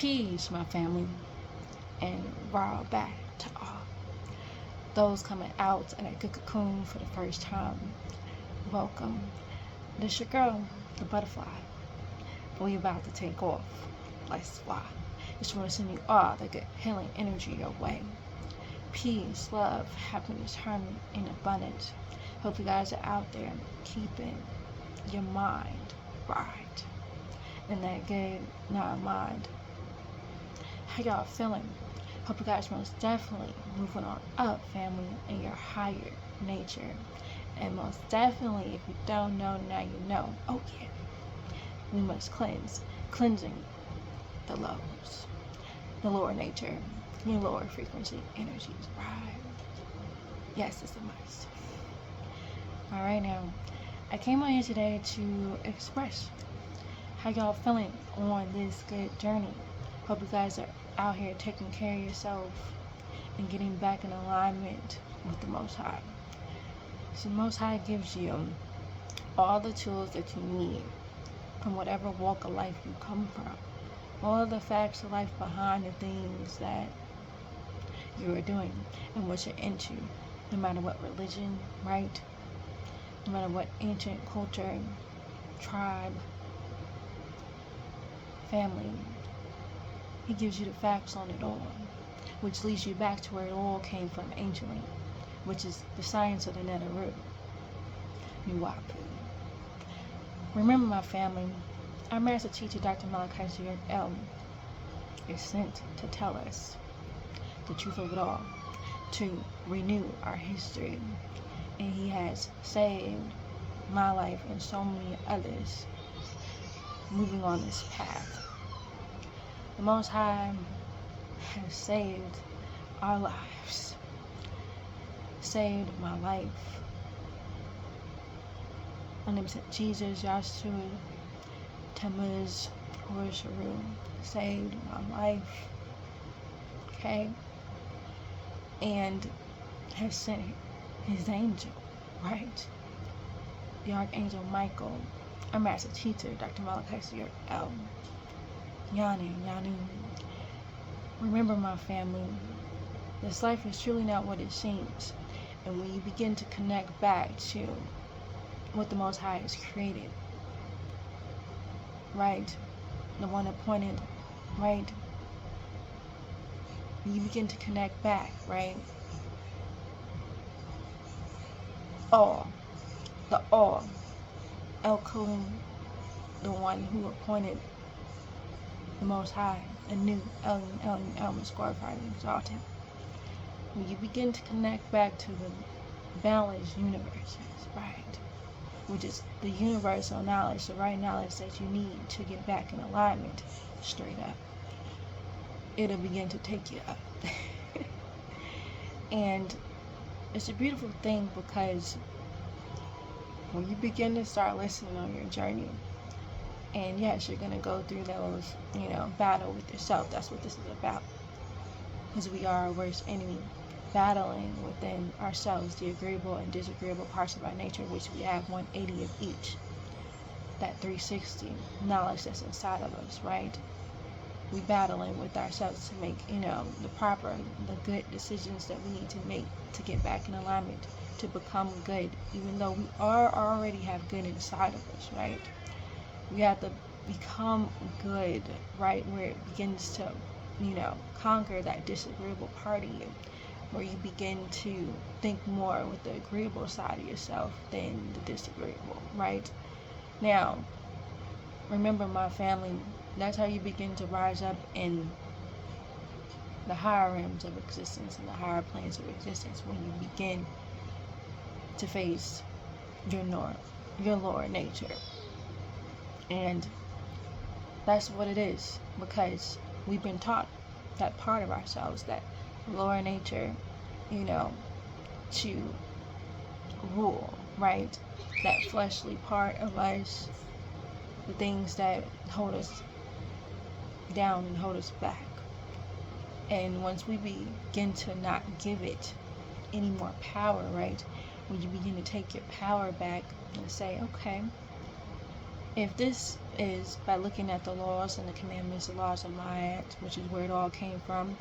Peace, my family, and raw back to all those coming out in a good cocoon for the first time. Welcome. This your girl, the butterfly. We about to take off. Let's fly. Just want to send you all the good healing energy your way. Peace, love, happiness, harmony, and abundance. Hope you guys are out there keeping your mind right in that good non-mind. How y'all feeling? Hope you guys most definitely moving on up, family, in your higher nature. And most definitely, if you don't know, now you know. Oh yeah, we must cleansing the lows, the lower nature, your lower frequency energies, right? Yes, it's a must. All right, now, I came on here today to express how y'all feeling on this good journey. Hope you guys are out here taking care of yourself and getting back in alignment with the Most High. So the Most High gives you all the tools that you need from whatever walk of life you come from. All the facts of life behind the things that you are doing and what you're into. No matter what religion, right? No matter what ancient culture, tribe, family, he gives you the facts on it all, which leads you back to where it all came from anciently, which is the science of the Neteru, Nuwapu. Remember, my family, our master teacher, Dr. Malachi El, is sent to tell us the truth of it all, to renew our history, and he has saved my life and so many others moving on this path. The Most High has saved our lives, saved my life. Unlimited Jesus, Yahshua, Tammuz, Horsharu, saved my life, okay? And has sent his angel, right? The Archangel Michael, our master teacher, Dr. Malachi El, Yanu. Remember, my family, this life is truly not what it seems. And when you begin to connect back to what the Most High has created, right? The one appointed, right? When you begin to connect back, right? The all, El Kohen, the one who appointed the Most High, and new El was glorified and exalted. When you begin to connect back to the balanced universes, right? Which is the universal knowledge, the right knowledge that you need to get back in alignment, straight up. It'll begin to take you up. And it's a beautiful thing because when you begin to start listening on your journey, and yes, you're going to go through those, battle with yourself. That's what this is about. Because we are our worst enemy, battling within ourselves the agreeable and disagreeable parts of our nature, which we have 180 of each. That 360 knowledge that's inside of us, right? We battling with ourselves to make, the good decisions that we need to make to get back in alignment, to become good, even though we already have good inside of us, right? We have to become good, right? Where it begins to, conquer that disagreeable part of you, where you begin to think more with the agreeable side of yourself than the disagreeable, right? Now, remember, my family, that's how you begin to rise up in the higher realms of existence and the higher planes of existence, when you begin to face your lower nature. And that's what it is, because we've been taught that part of ourselves, that lower nature, to rule, right? That fleshly part of us, the things that hold us down and hold us back. And once we begin to not give it any more power, right? When you begin to take your power back and say, okay, if this is by looking at the laws and the commandments, the laws of Ma'at, which is where it all came from.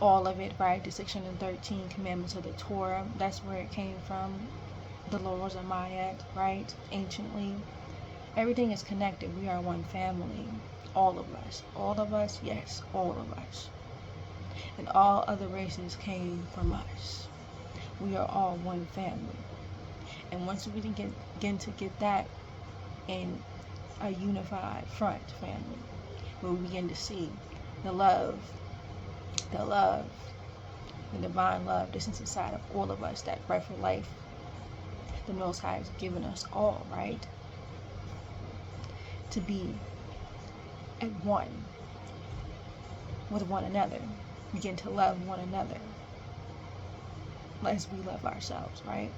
All of it, right? The 613 commandments of the Torah, that's where it came from. The laws of Ma'at, right? Anciently. Everything is connected. We are one family. All of us. All of us, yes, all of us. And all other races came from us. We are all one family. And once we begin to get that in a unified front family, we begin to see the love, the divine love that's inside of all of us, that breath of life the Most High has given us all, right? To be at one with one another. Begin to love one another as we love ourselves, right?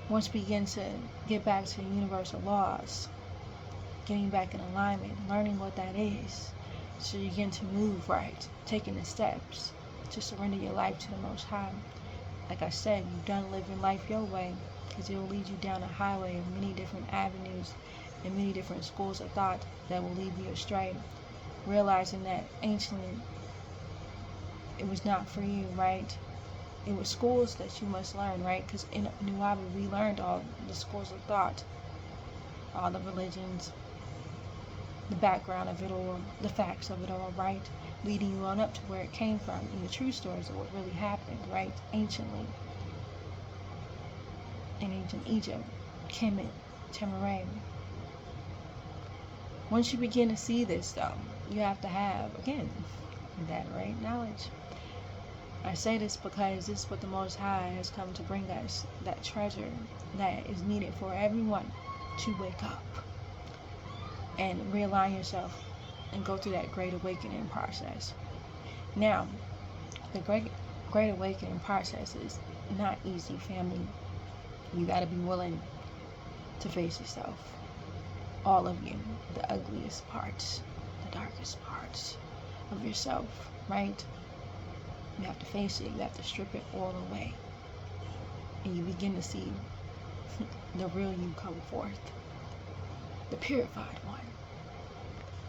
Once we begin to get back to universal laws, getting back in alignment, learning what that is, so you begin to move right, taking the steps to surrender your life to the Most High. Like I said, you've done living life your way, because it will lead you down a highway of many different avenues and many different schools of thought that will lead you astray. Realizing that anciently it was not for you, right? It was schools that you must learn, right? Because in New Abi we learned all the schools of thought, all the religions, the background of it all, the facts of it all, right? Leading you on up to where it came from and the true stories of what really happened, right? Anciently. In ancient Egypt, Kemet, Tamaray. Once you begin to see this, though, you have to have, again, that right knowledge. I say this because this is what the Most High has come to bring us, that treasure that is needed for everyone to wake up and realign yourself and go through that great awakening process. Now, the great awakening process is not easy, family. You got to be willing to face yourself. All of you, the ugliest parts, the darkest parts of yourself, right? You have to face it. You have to strip it all away. And you begin to see the real you come forth. The purified one.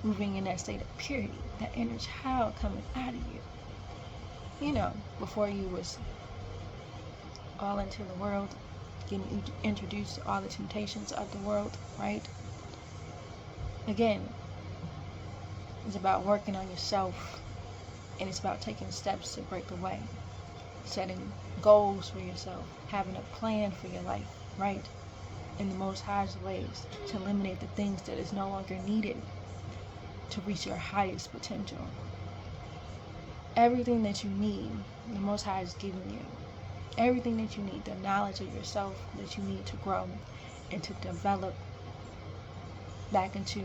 Moving in that state of purity. That inner child coming out of you. You know, before you was all into the world, getting introduced to all the temptations of the world, right? Again, it's about working on yourself. And it's about taking steps to break away, setting goals for yourself, having a plan for your life, right? In the Most High's ways, to eliminate the things that is no longer needed to reach your highest potential. Everything that you need, the Most High is giving you. Everything that you need, the knowledge of yourself that you need to grow and to develop back into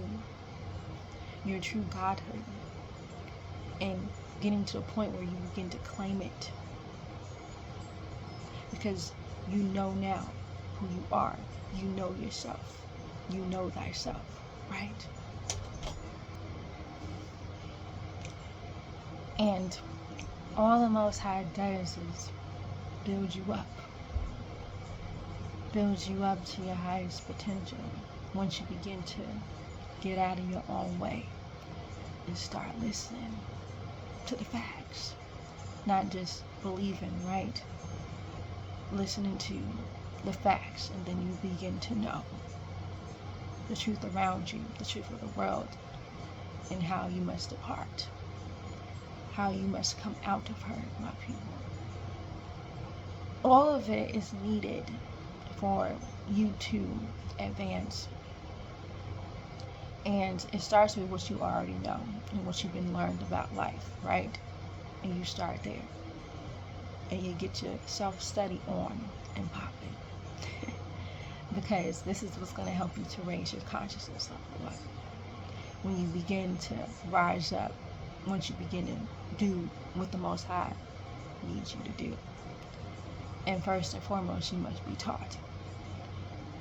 your true godhood. And getting to a point where you begin to claim it, because you know now who you are. You know yourself. You know thyself, right? And all the Most High does is build you up to your highest potential once you begin to get out of your own way and start listening to the facts, not just believing, right? Listening to the facts, and then you begin to know the truth around you, the truth of the world, and how you must depart, how you must come out of her, my people. All of it is needed for you to advance. And it starts with what you already know and what you've been learned about life, right? And you start there. And you get your self-study on and popping. Because this is what's going to help you to raise your consciousness up. When you begin to rise up, once you begin to do what the Most High needs you to do. And first and foremost, you must be taught.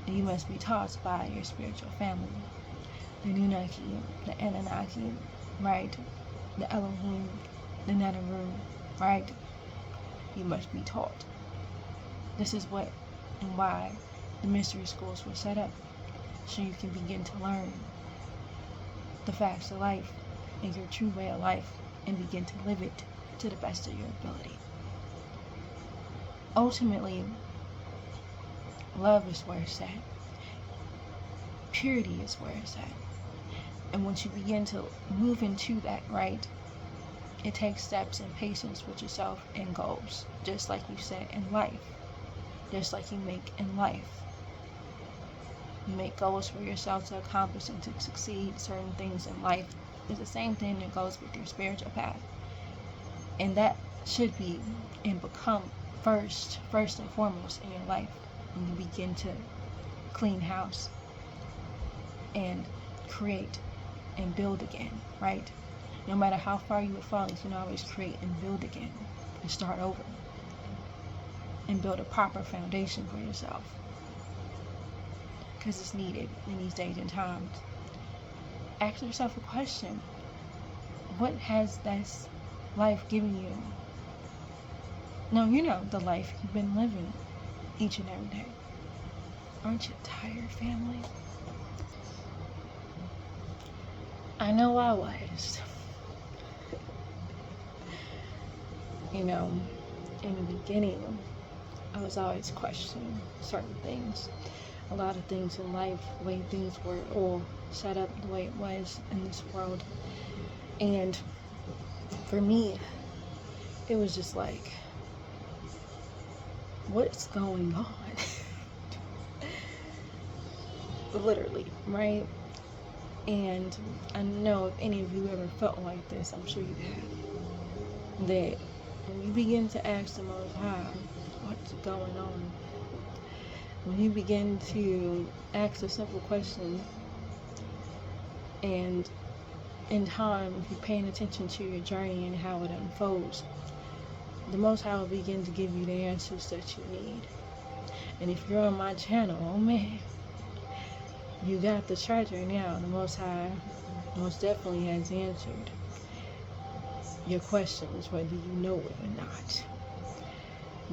And you must be taught by your spiritual family. The Nunaki, the Anunnaki, right? The Elohim, the Neteru, right? You must be taught. This is what and why the mystery schools were set up, so you can begin to learn the facts of life and your true way of life and begin to live it to the best of your ability. Ultimately, love is where it's at. Purity is where it's at. And once you begin to move into that, right, it takes steps and patience with yourself and goals, just like you said in life, just like you make in life. You make goals for yourself to accomplish and to succeed certain things in life. It's the same thing that goes with your spiritual path. And that should be and become first and foremost in your life when you begin to clean house and create and build again, right? No matter how far you have fallen, you can always create and build again and start over and build a proper foundation for yourself, because it's needed in these days and times. Ask yourself a question. What has this life given you? No, you know the life you've been living each and every day. Aren't you tired, family? I know I was. You know, in the beginning, I was always questioning certain things. A lot of things in life, the way things were all set up, the way it was in this world. And for me, it was just like, what's going on? Literally, right? And I know if any of you ever felt like this, I'm sure you have, that when you begin to ask the Most High, what's going on? When you begin to ask a simple question, and in time, if you're paying attention to your journey and how it unfolds, the Most High will begin to give you the answers that you need. And if you're on my channel, oh man, you got the treasure now. The Most High most definitely has answered your questions, whether you know it or not.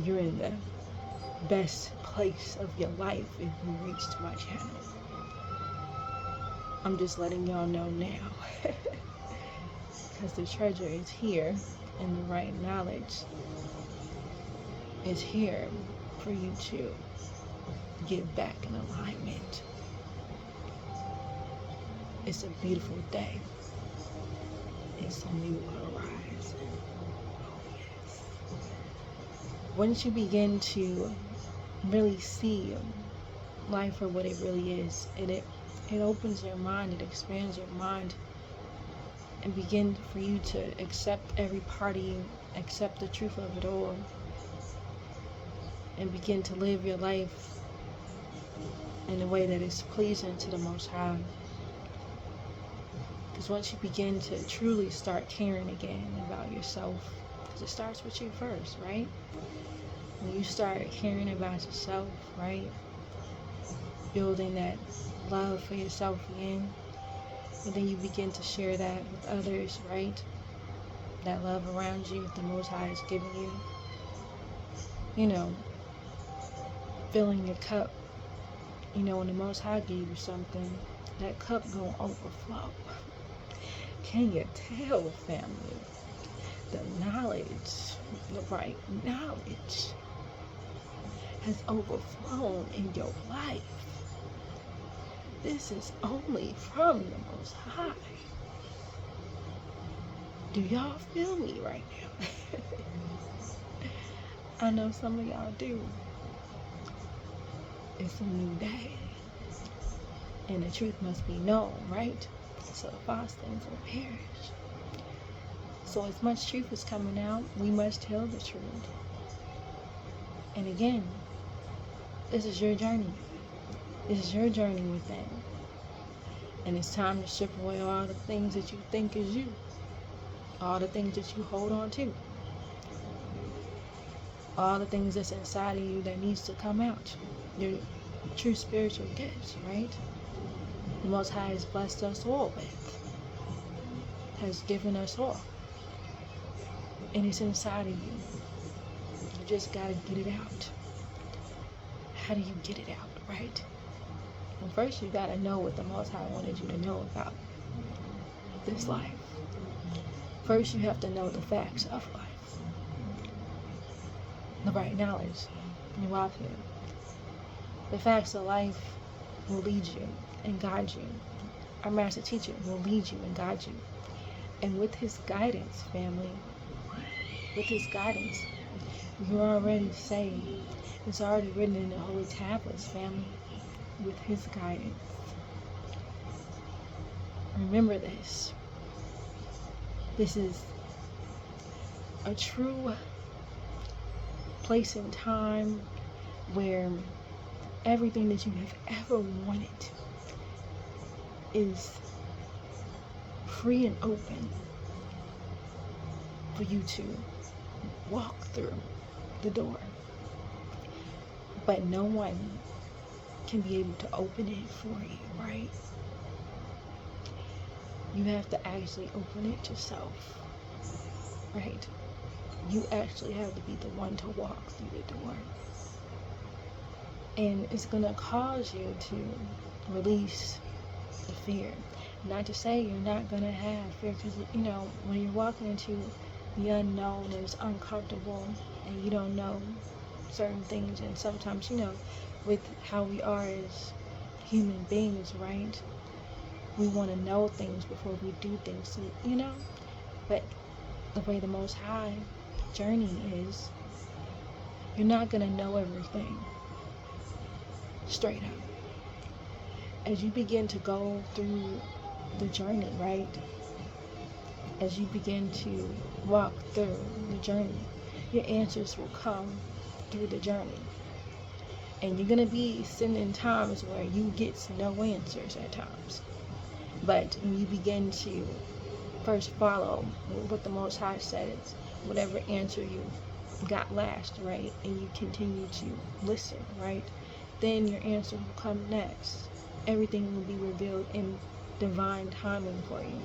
You're in the best place of your life if you reached my channel. I'm just letting y'all know now. Because the treasure is here, and the right knowledge is here for you to get back in alignment. It's a beautiful day. It's a new horizon. Oh yes. Once you begin to really see life for what it really is, it opens your mind, it expands your mind, and begin for you to accept every party, accept the truth of it all, and begin to live your life in a way that is pleasing to the Most High. Because once you begin to truly start caring again about yourself, because it starts with you first, right? When you start caring about yourself, right? Building that love for yourself again, and then you begin to share that with others, right? That love around you that the Most High is giving you. You know, filling your cup. You know, when the Most High gave you something, that cup gonna overflow. Can you tell, family? The knowledge, the right knowledge has overflown in your life. This is only from the Most High. Do y'all feel me right now? I know some of y'all do. It's a new day. And the truth must be known, right? So the false things will perish. So as much truth is coming out, we must tell the truth. And again, this is your journey. This is your journey within. And it's time to strip away all the things that you think is you. All the things that you hold on to. All the things that's inside of you that needs to come out. Your true spiritual gifts, right? The Most High has blessed us all with. Has given us all. And it's inside of you. You just gotta get it out. How do you get it out, right? And first you gotta know what the Most High wanted you to know about. this life. First, you have to know the facts of life. The right knowledge. You walk here. The facts of life will lead you and guide you. Our master teacher will lead you and guide you. And with his guidance, family, with his guidance, you're already saved. It's already written in the holy tablets, family, with his guidance. Remember this. This is a true place and time where everything that you have ever wanted is free and open for you to walk through the door. But no one can be able to open it for you, right? You have to actually open it yourself, right? You actually have to be the one to walk through the door. And it's going to cause you to release the fear. Not to say you're not going to have fear, because, when you're walking into the unknown and it's uncomfortable and you don't know certain things, and sometimes, with how we are as human beings, right? We want to know things before we do things, so, but the way the Most High journey is, you're not going to know everything straight up. As you begin to go through the journey, right? As you begin to walk through the journey, your answers will come through the journey. And you're going to be sitting in times where you get no answers at times. But when you begin to first follow what the Most High says, whatever answer you got last, right? And you continue to listen, right? Then your answer will come next. Everything will be revealed in divine timing for you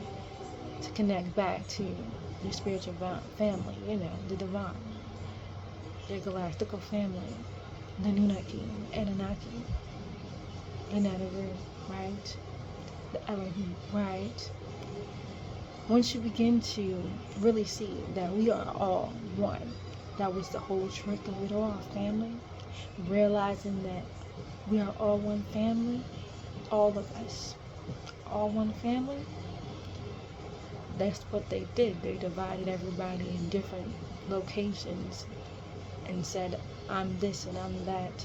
to connect back to your spiritual family, the divine, the galactical family, the Nunaki, Anunnaki, the Netaru, right? The Elohim, right? Once you begin to really see that we are all one, that was the whole trick of it all, family. Realizing that we are all one family, all of us, all one family. That's what they did. They divided everybody in different locations and said, I'm this and I'm that.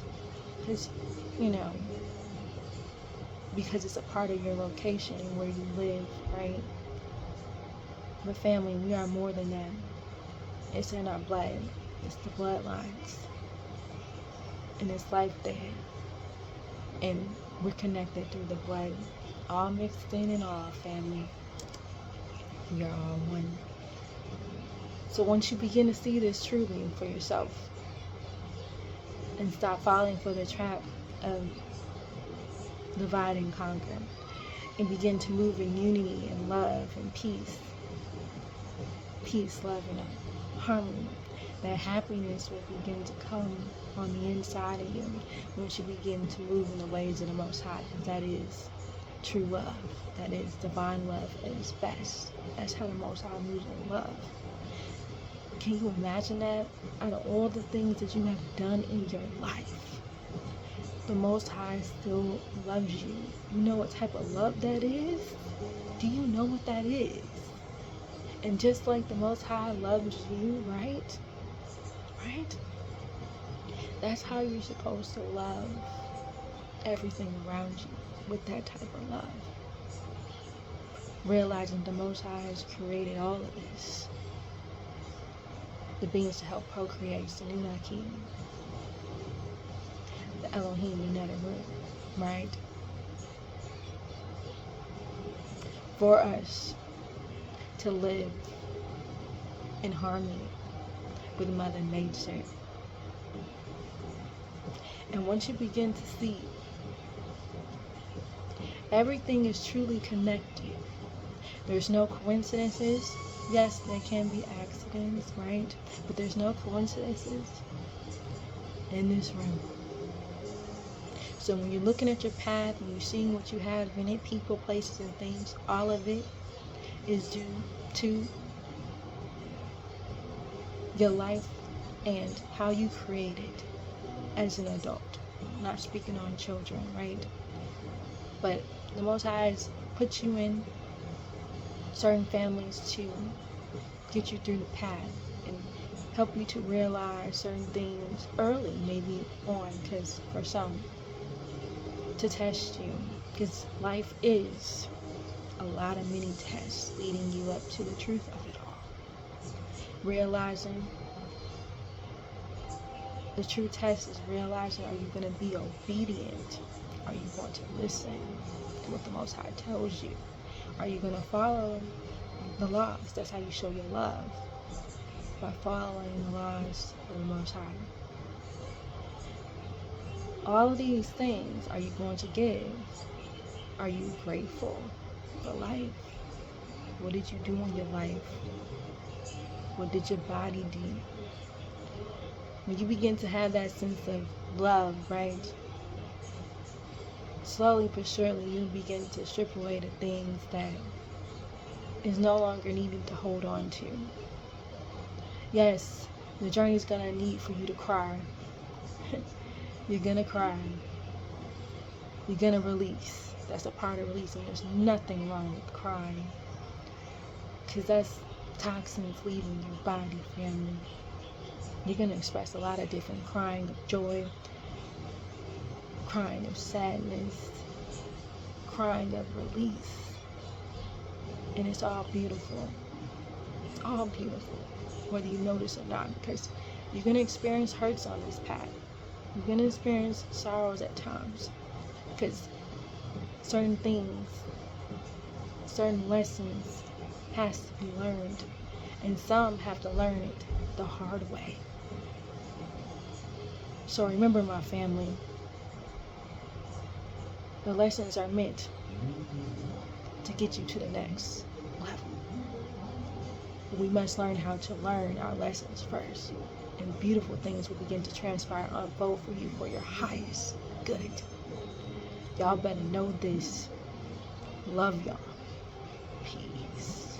Because it's a part of your location and where you live, right? But family, we are more than that. It's in our blood. It's the bloodlines. And it's life there. And we're connected through the blood. All mixed in and all, family. We are all one. So once you begin to see this truly for yourself, and stop falling for the trap of divide and conquer, and begin to move in unity and love and peace, love, and harmony, that happiness will begin to come on the inside of you once you begin to move in the ways of the Most High, because that is true love. That is divine love at its best. That's how the Most High moves in love. Can you imagine that? Out of all the things that you have done in your life, the Most High still loves you. You know what type of love that is? Do you know what that is? And just like the Most High loves you, right? Right? That's how you're supposed to love everything around you, with that type of love. Realizing the Most High has created all of this. The beings to help procreate, the Nunaki, the Elohim, the Netaru, right? For us to live in harmony with Mother Nature. And once you begin to see everything is truly connected, there's no coincidences. Yes, there can be accidents, right? But there's no coincidences in this room. So when you're looking at your path and you're seeing what you have in it, people, places, and things, all of it is due to your life and how you created as an adult. Not speaking on children, right? But the Most High has put you in certain families to get you through the path and help you to realize certain things early, maybe on, because for some, to test you, because life is a lot of mini tests leading you up to the truth of it all. Realizing the true test is realizing, are you going to be obedient? Are you going to listen to what the Most High tells you? Are you going to follow the laws? That's how you show your love, by following the laws of the Most High. All of these things are you going to give? Are you grateful for life? What did you do in your life? What did your body do? When you begin to have that sense of love, right? Slowly but surely you begin to strip away the things that is no longer needed to hold on to. Yes, the journey is going to need for you to cry. You're going to cry. You're going to release. That's a part of releasing. There's nothing wrong with crying, because that's toxins leaving your body, family. You're going to express a lot of different crying of joy, crying of sadness, crying of release. And it's all beautiful. It's all beautiful, whether you notice or not, because you're going to experience hurts on this path. You're going to experience sorrows at times, because certain things, certain lessons has to be learned, and some have to learn it the hard way. So remember, my family, the lessons are meant to get you to the next level. But we must learn how to learn our lessons first, and beautiful things will begin to transpire, unfold for you for your highest good. Y'all better know this. Love y'all. Peace.